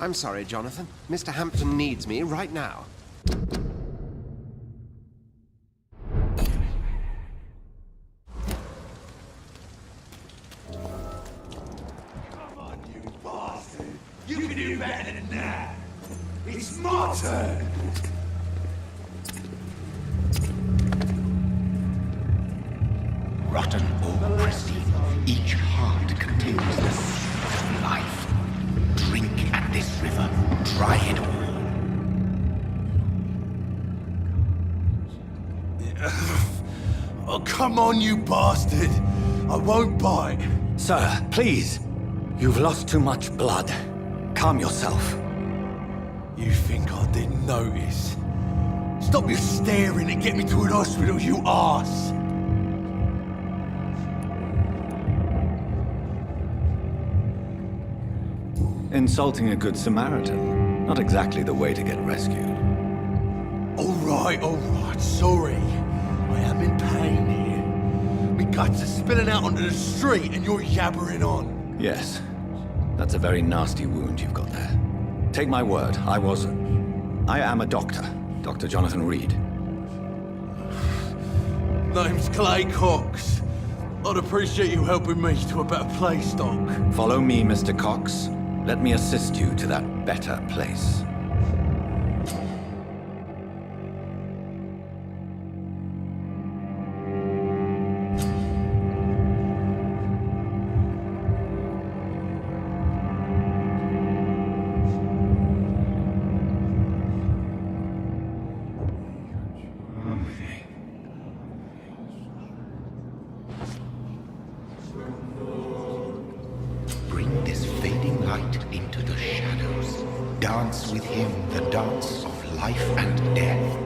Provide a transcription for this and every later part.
I'm sorry, Jonathan. Mr. Hampton needs me right now. Come on, you bastard! You can do better than that! It's my turn! Rotten or pristine, each heart contains the seed of life. Drink at this river, try it all. Oh, come on, you bastard! I won't bite! Sir, please. You've lost too much blood. Calm yourself. You think I didn't notice? Stop your staring and get me to an hospital, you arse! Insulting a good Samaritan. Not exactly the way to get rescued. Alright, sorry. I am in pain here. Me guts are spilling out onto the street and you're yabbering on. Yes. That's a very nasty wound you've got there. Take my word, I am a doctor. Dr. Jonathan Reid. Name's Clay Cox. I'd appreciate you helping me to a better place, Doc. Follow me, Mr. Cox. Let me assist you to that better place. Bring this fading light into the shadows. Dance with him the dance of life and death.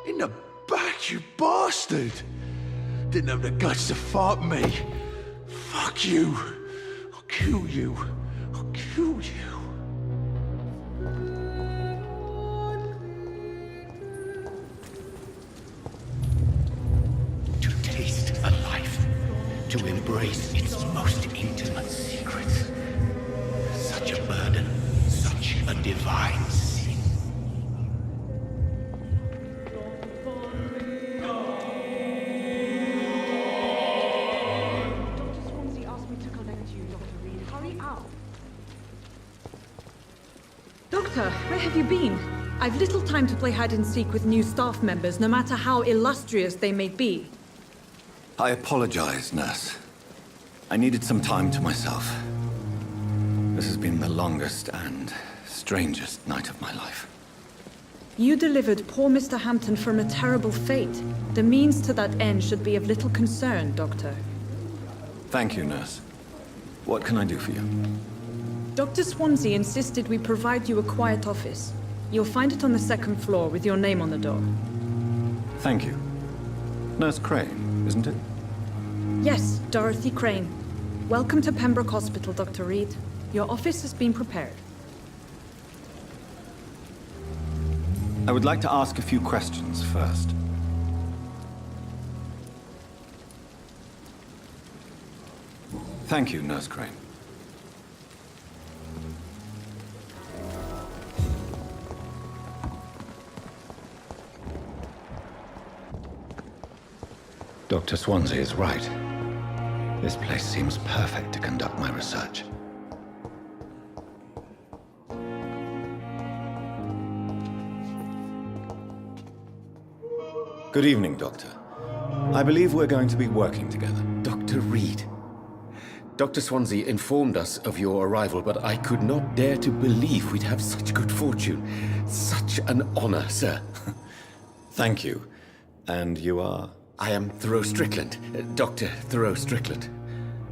In the back, you bastard! Didn't have the guts to fight me. Fuck you. I'll kill you. I'll kill you. To taste a life, to embrace its most intimate secrets. Such a burden, such a divine sin. Dr. Swansea asked me to collect you, Dr. Reid. Hurry up. Doctor, where have you been? I've little time to play hide and seek with new staff members, no matter how illustrious they may be. I apologize, nurse. I needed some time to myself. This has been the longest and strangest night of my life. You delivered poor Mr. Hampton from a terrible fate. The means to that end should be of little concern, Doctor. Thank you, nurse. What can I do for you? Dr. Swansea insisted we provide you a quiet office. You'll find it on the second floor with your name on the door. Thank you. Nurse Crane, isn't it? Yes, Dorothy Crane. Welcome to Pembroke Hospital, Dr. Reid. Your office has been prepared. I would like to ask a few questions first. Thank you, Nurse Crane. Dr. Swansea is right. This place seems perfect to conduct my research. Good evening, Doctor. I believe we're going to be working together. Dr. Reid. Dr. Swansea informed us of your arrival, but I could not dare to believe we'd have such good fortune. Such an honor, sir. Thank you. And you are? I am Thoreau Strickland, Dr. Thoreau Strickland.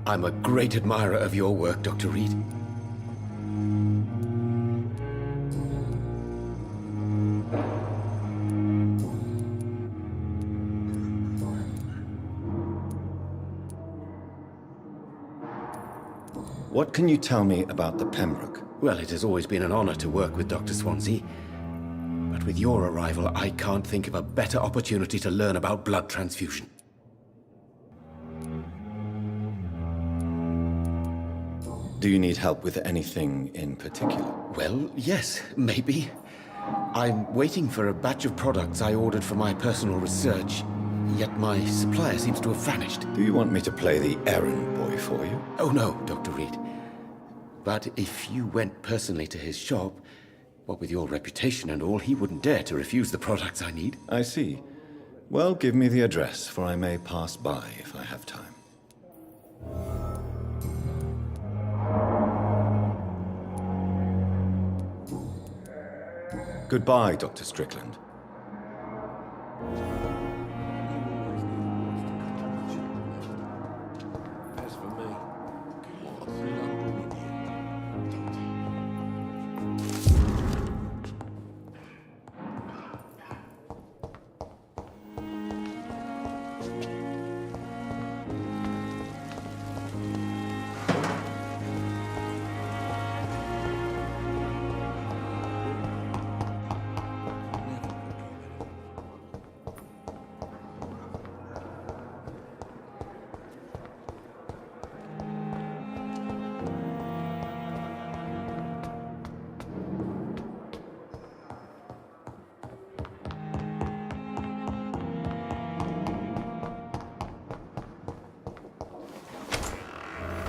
I'm a great admirer of your work, Dr. Reid. What can you tell me about the Pembroke? Well, it has always been an honor to work with Dr. Swansea. But with your arrival, I can't think of a better opportunity to learn about blood transfusion. Do you need help with anything in particular? Well, yes, maybe. I'm waiting for a batch of products I ordered for my personal research, yet my supplier seems to have vanished. Do you want me to play the errand boy for you? Oh no, Dr. Reid. But if you went personally to his shop, what with your reputation and all, he wouldn't dare to refuse the products I need. I see. Well, give me the address, for I may pass by if I have time. Goodbye, Dr. Strickland. As for me,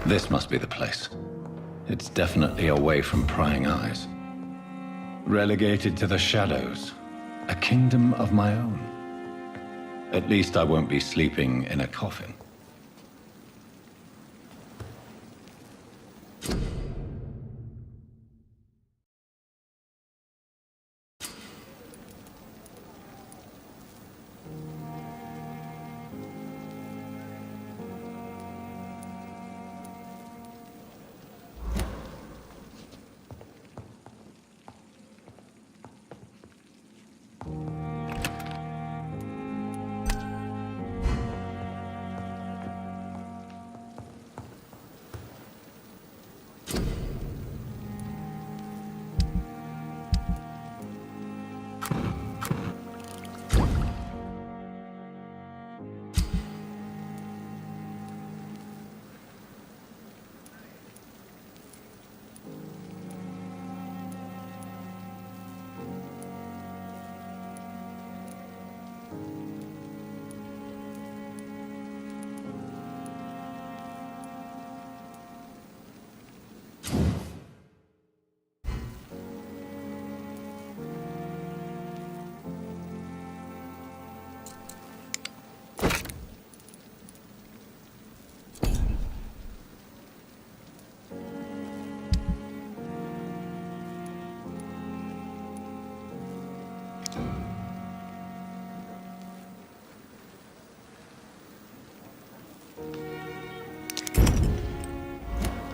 This must be the place. It's definitely away from prying eyes. Relegated to the shadows. A kingdom of my own. At least I won't be sleeping in a coffin.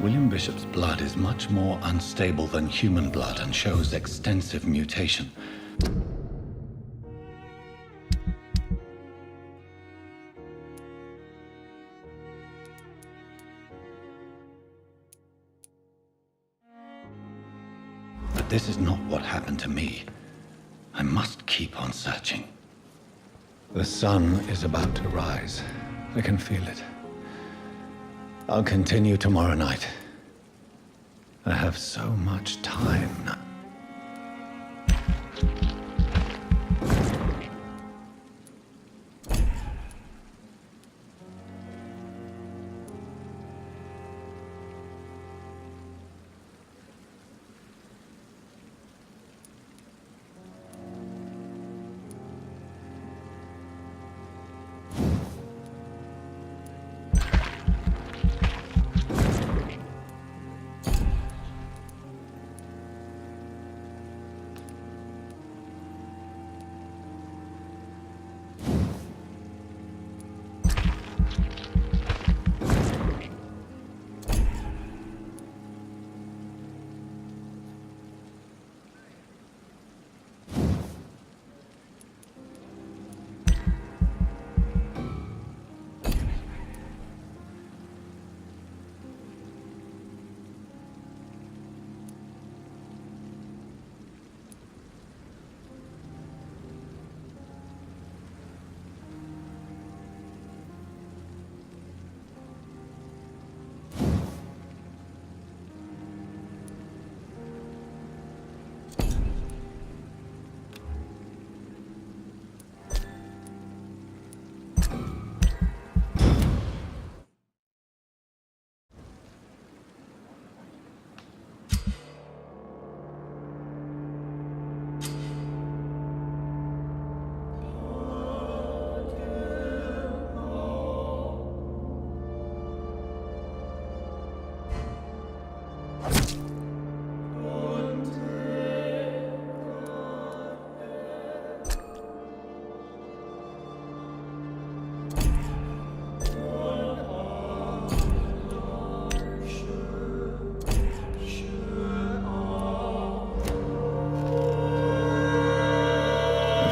William Bishop's blood is much more unstable than human blood and shows extensive mutation. But this is not what happened to me. I must keep on searching. The sun is about to rise. I can feel it. I'll continue tomorrow night. I have so much time now.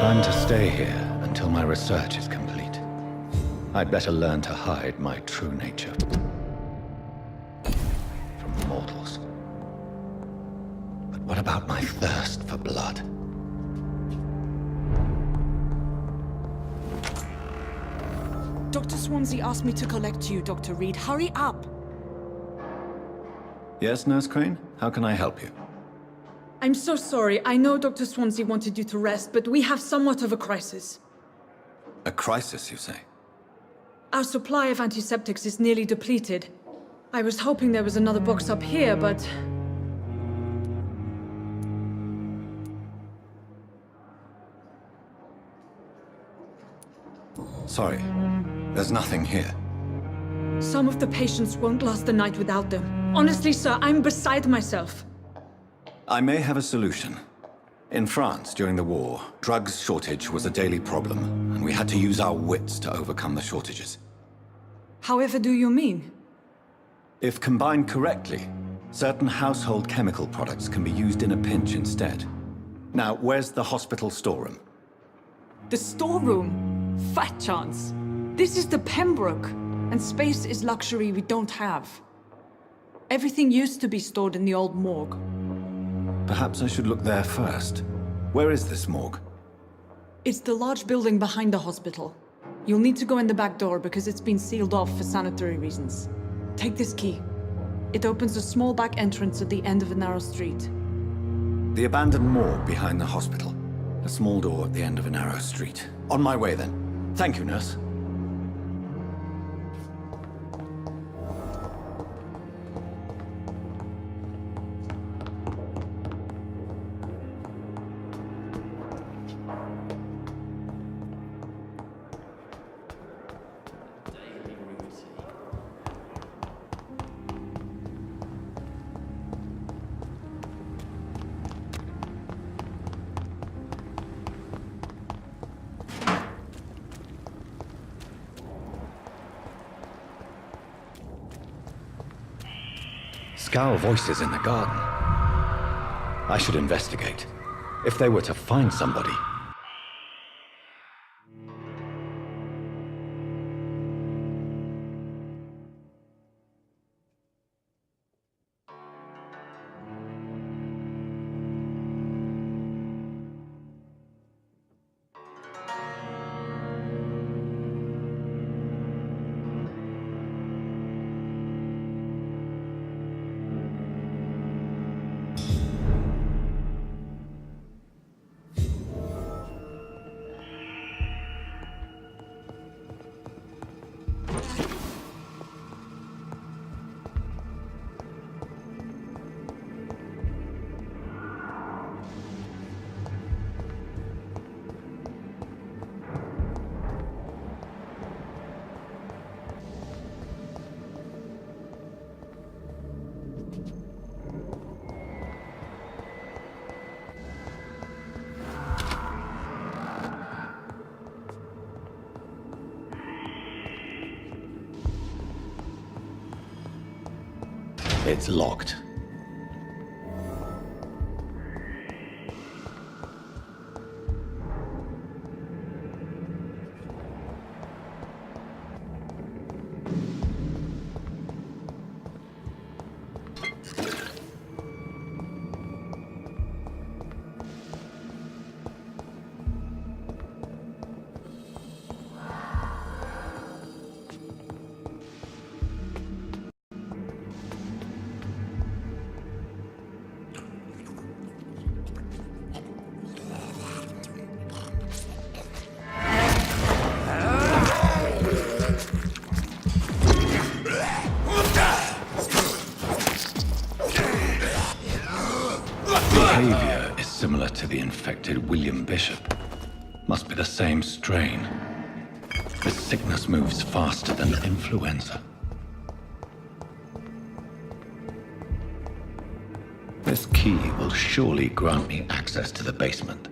I'm to stay here until my research is complete, I'd better learn to hide my true nature from mortals. But what about my thirst for blood? Dr. Swansea asked me to collect you, Dr. Reid. Hurry up! Yes, Nurse Crane? How can I help you? I'm so sorry. I know Dr. Swansea wanted you to rest, but we have somewhat of a crisis. A crisis, you say? Our supply of antiseptics is nearly depleted. I was hoping there was another box up here, but... Sorry, there's nothing here. Some of the patients won't last the night without them. Honestly, sir, I'm beside myself. I may have a solution. In France, during the war, drugs shortage was a daily problem, and we had to use our wits to overcome the shortages. However do you mean? If combined correctly, certain household chemical products can be used in a pinch instead. Now, where's the hospital storeroom? The storeroom? Fat chance. This is the Pembroke, and space is luxury we don't have. Everything used to be stored in the old morgue. Perhaps I should look there first. Where is this morgue? It's the large building behind the hospital. You'll need to go in the back door because it's been sealed off for sanitary reasons. Take this key. It opens a small back entrance at the end of a narrow street. The abandoned morgue behind the hospital. A small door at the end of a narrow street. On my way then. Thank you, nurse. Scowl voices in the garden. I should investigate. If they were to find somebody... It's locked. Behavior is similar to the infected William Bishop. Must be the same strain. This sickness moves faster than influenza. This key will surely grant me access to the basement.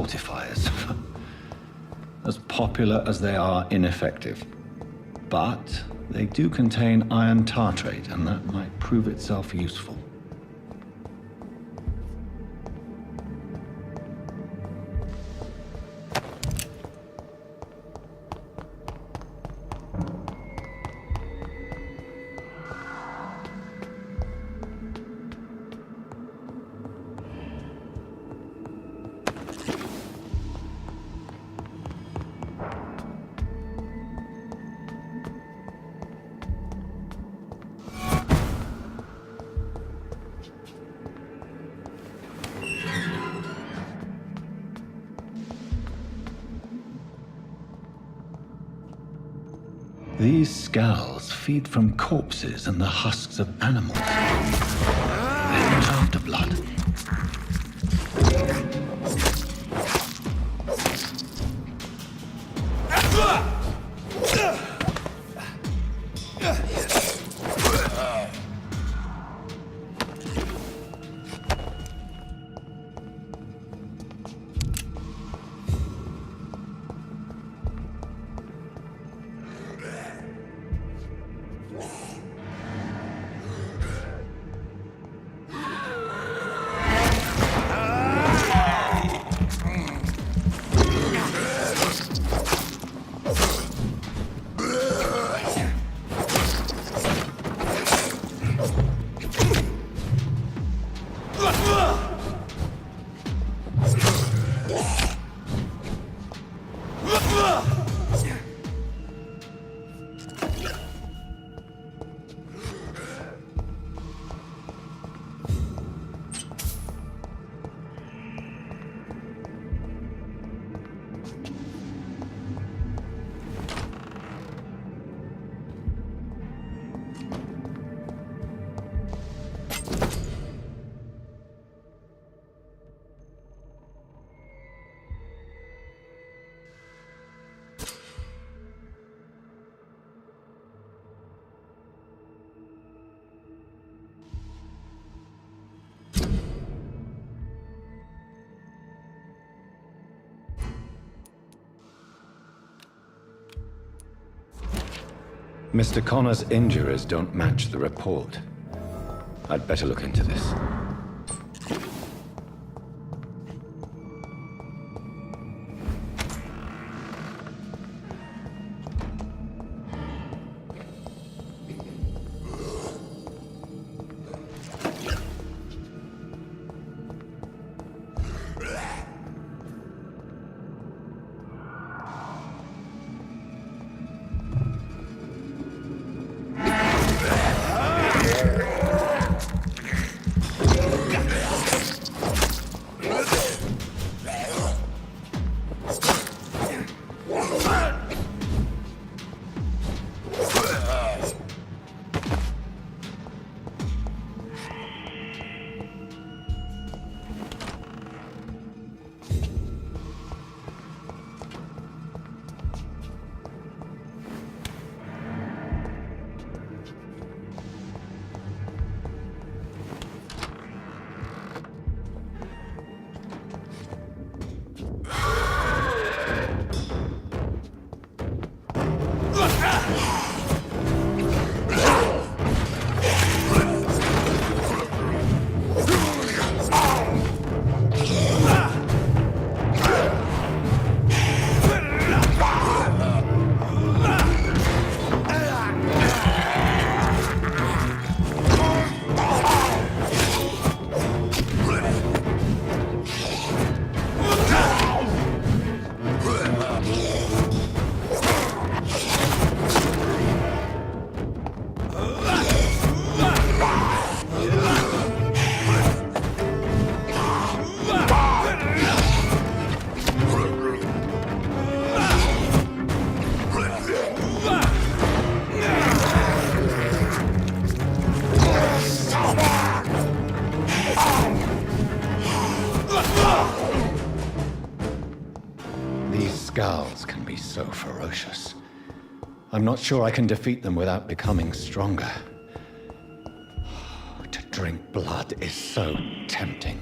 fortifiers. As popular as they are ineffective. But they do contain iron tartrate, and that might prove itself useful. These scowls feed from corpses and the husks of animals. They're not after blood. Mr. Connor's injuries don't match the report. I'd better look into this. Scowls can be so ferocious. I'm not sure I can defeat them without becoming stronger. To drink blood is so tempting.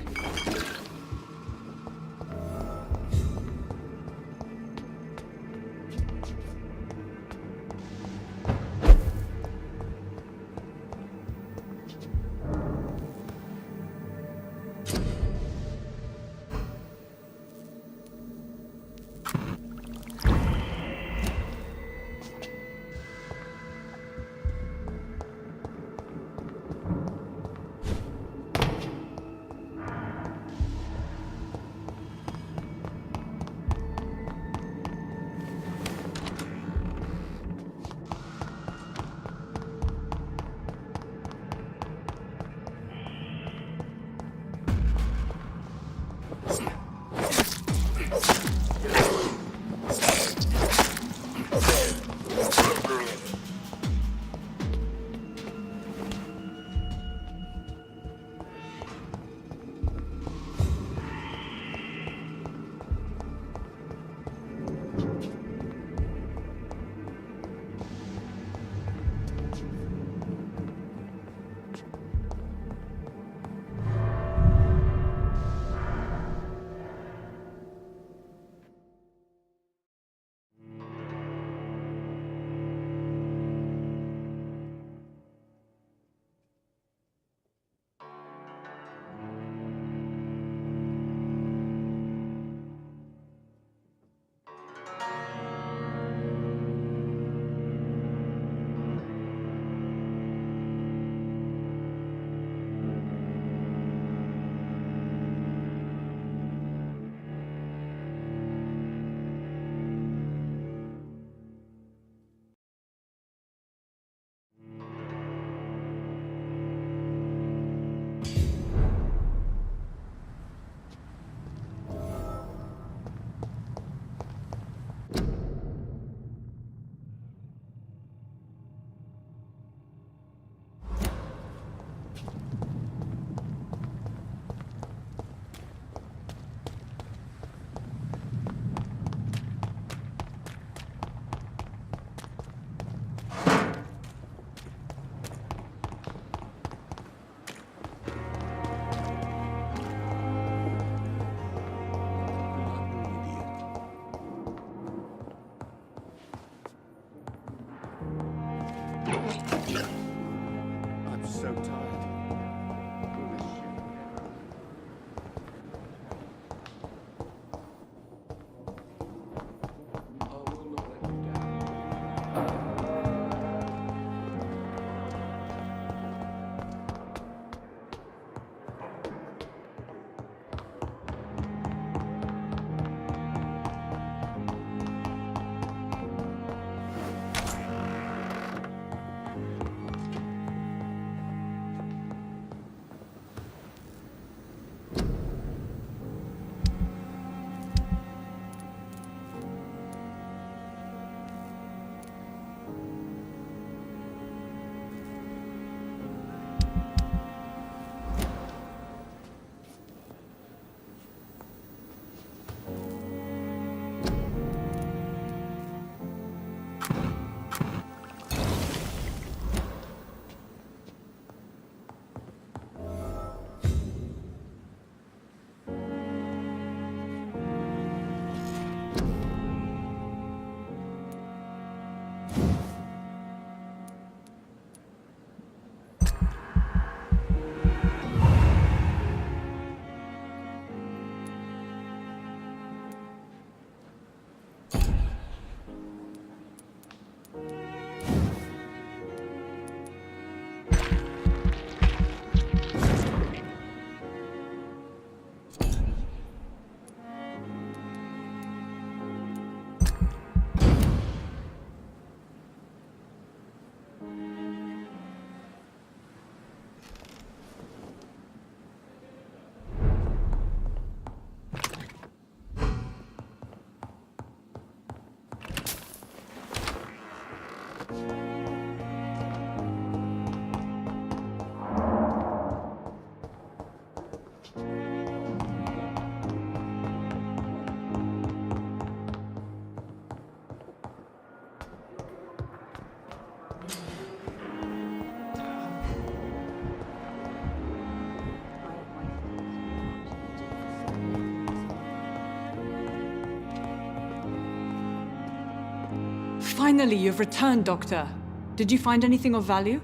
Finally, you've returned, Doctor. Did you find anything of value?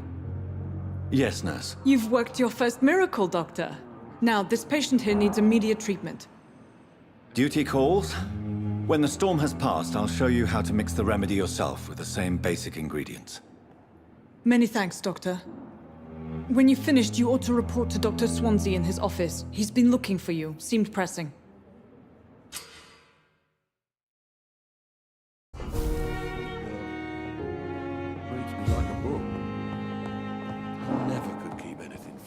Yes, nurse. You've worked your first miracle, Doctor. Now, this patient here needs immediate treatment. Duty calls. When the storm has passed, I'll show you how to mix the remedy yourself with the same basic ingredients. Many thanks, Doctor. When you've finished, you ought to report to Dr. Swansea in his office. He's been looking for you. Seemed pressing. Reads me like a book. I never could keep anything.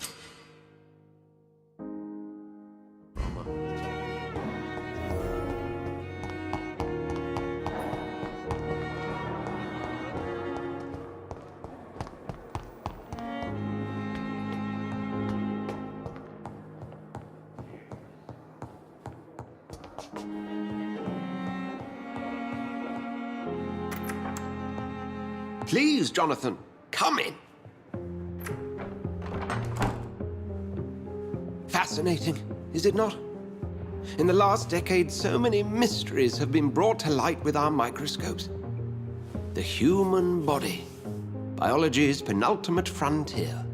Please, Jonathan, come in. Fascinating, is it not? In the last decade, so many mysteries have been brought to light with our microscopes. The human body, biology's penultimate frontier.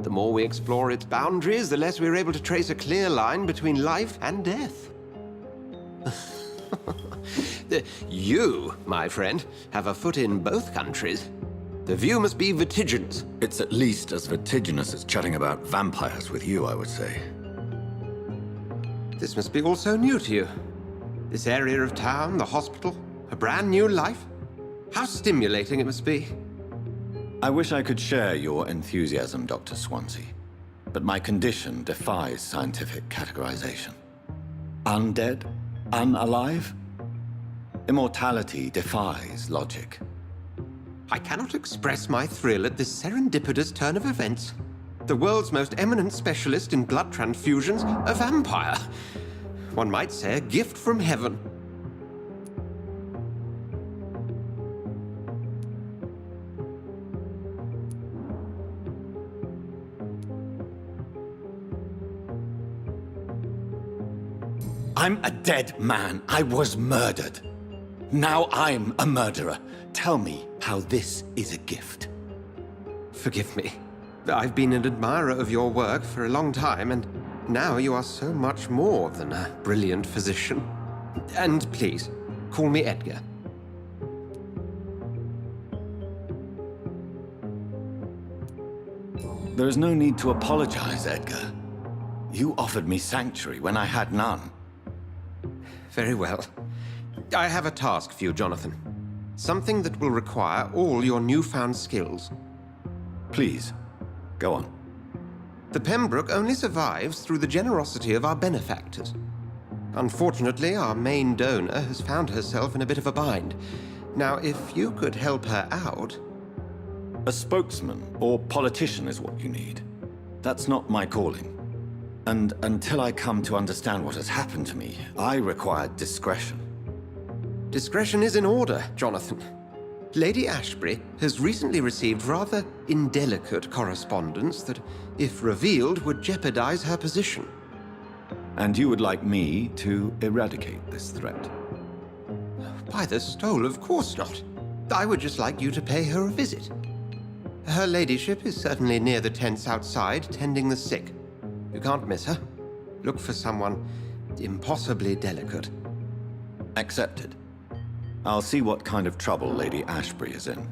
The more we explore its boundaries, the less we're able to trace a clear line between life and death. You, my friend, have a foot in both countries. The view must be vertiginous. It's at least as vertiginous as chatting about vampires with you, I would say. This must be all so new to you. This area of town, the hospital, a brand new life. How stimulating it must be. I wish I could share your enthusiasm, Dr. Swansea, but my condition defies scientific categorization. Undead? Unalive? Immortality defies logic. I cannot express my thrill at this serendipitous turn of events. The world's most eminent specialist in blood transfusions, a vampire. One might say a gift from heaven. I'm a dead man. I was murdered. Now I'm a murderer. Tell me how this is a gift. Forgive me. I've been an admirer of your work for a long time, and now you are so much more than a brilliant physician. And please, call me Edgar. There is no need to apologize, Edgar. You offered me sanctuary when I had none. Very well. I have a task for you, Jonathan. Something that will require all your newfound skills. Please, go on. The Pembroke only survives through the generosity of our benefactors. Unfortunately, our main donor has found herself in a bit of a bind. Now, if you could help her out... A spokesman or politician is what you need. That's not my calling. And until I come to understand what has happened to me, I require discretion. Discretion is in order, Jonathan. Lady Ashbury has recently received rather indelicate correspondence that, if revealed, would jeopardize her position. And you would like me to eradicate this threat? By the stole, of course not. I would just like you to pay her a visit. Her ladyship is certainly near the tents outside, tending the sick. You can't miss her. Look for someone impossibly delicate. Accepted. I'll see what kind of trouble Lady Ashbury is in.